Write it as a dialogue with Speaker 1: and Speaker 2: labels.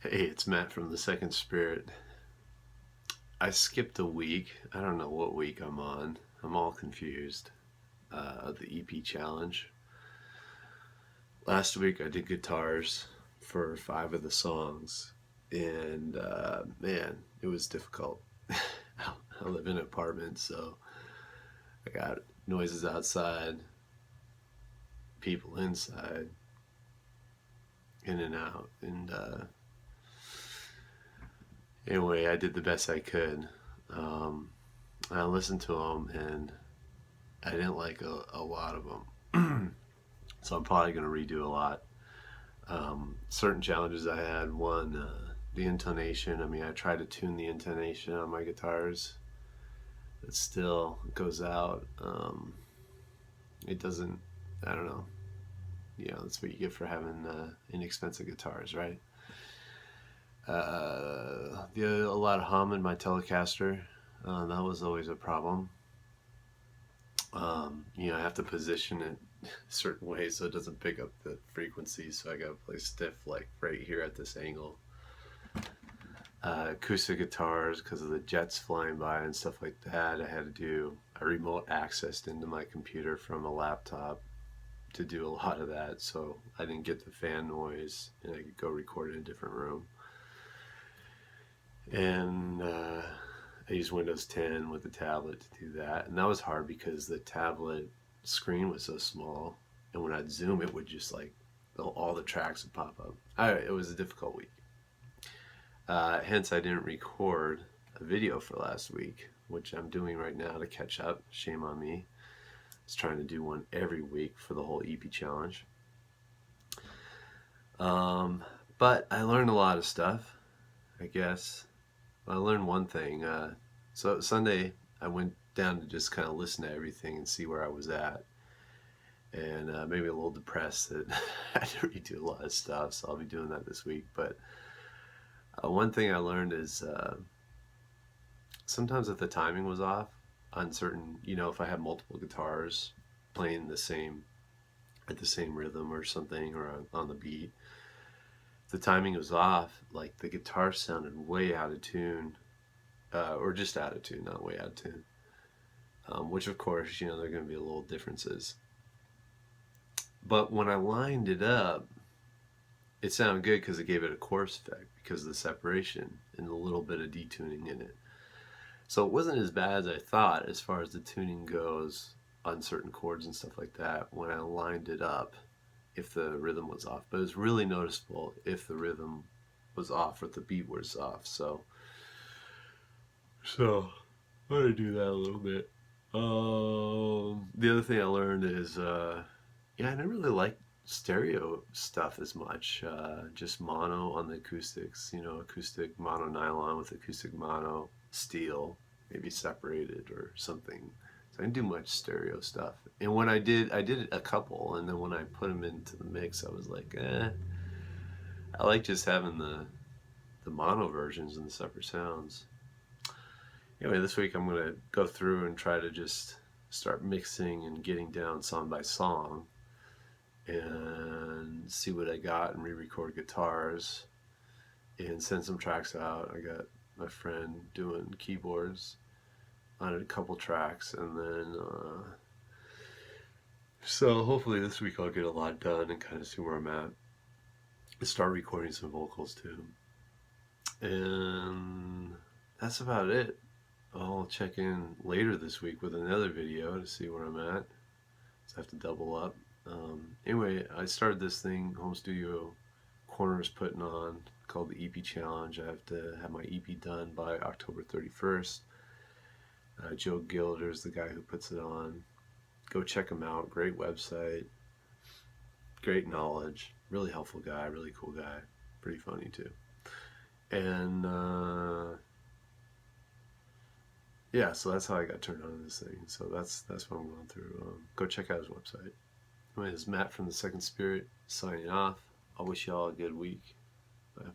Speaker 1: Hey, it's Matt from the Second Spirit. I skipped a week. I don't know what week I'm on. I'm all confused. The EP challenge. Last week I did guitars for 5 of the songs, and man, it was difficult. I live in an apartment, so I got noises outside, people inside, in and out, and anyway, I did the best I could. Um, I listened to them, and I didn't like a lot of them. So I'm probably going to redo a lot. Certain challenges I had, one, the intonation. I mean, I try to tune the intonation on my guitars. It still goes out. It doesn't, I don't know. That's what you get for having inexpensive guitars, right? A lot of hum in my Telecaster. That was always a problem. I have to position it certain ways so it doesn't pick up the frequency. So I got to play stiff, like right here at this angle. Acoustic guitars, because of the jets flying by and stuff like that, I had to do a remote access into my computer from a laptop to do a lot of that. So I didn't get the fan noise, and I could go record in a different room. And I used Windows 10 with the tablet to do that, and that was hard because the tablet screen was so small, and when I'd zoom, it would just like all the tracks would pop up. It was a difficult week. Hence, I didn't record a video for last week, which I'm doing right now to catch up. Shame on me. I was trying to do one every week for the whole EP challenge. But I learned a lot of stuff, I guess. I learned one thing. So Sunday, I went down to just kind of listen to everything and see where I was at. And maybe a little depressed that I had to redo a lot of stuff, so I'll be doing that this week. But one thing I learned is sometimes if the timing was off on certain, if I had multiple guitars playing at the same rhythm or something, or on the beat, if the timing was off, like the guitar sounded way out of tune, or just out of tune, not way out of tune. Which of course, there are going to be little differences. But when I lined it up, it sounded good because it gave it a chorus effect because of the separation and a little bit of detuning in it. So it wasn't as bad as I thought as far as the tuning goes on certain chords and stuff like that when I lined it up if the rhythm was off. But it was really noticeable if the rhythm was off or if the beat was off. So I'm going to do that a little bit. The other thing I learned is, I never really liked stereo stuff as much. Just mono on the acoustics, acoustic mono nylon with acoustic mono steel, maybe separated or something. So I didn't do much stereo stuff. And when I did a couple, and then when I put them into the mix, I was like, I like just having the mono versions and the separate sounds. Anyway, this week I'm going to go through and try to just start mixing and getting down song by song and see what I got and re-record guitars and send some tracks out. I got my friend doing keyboards on a couple tracks, and then so hopefully this week I'll get a lot done and kind of see where I'm at and start recording some vocals too. And that's about it. I'll check in later this week with another video to see where I'm at. So I have to double up. Anyway, I started this thing Home Studio Corner is putting on called the EP Challenge. I have to have my EP done by October 31st. Joe Gilder is the guy who puts it on. Go check him out. Great website. Great knowledge. Really helpful guy. Really cool guy. Pretty funny too. And yeah, so that's how I got turned on to this thing. So that's what I'm going through. Go check out his website. Anyway, this is Matt from the Second Spirit signing off. I wish y'all a good week. Bye.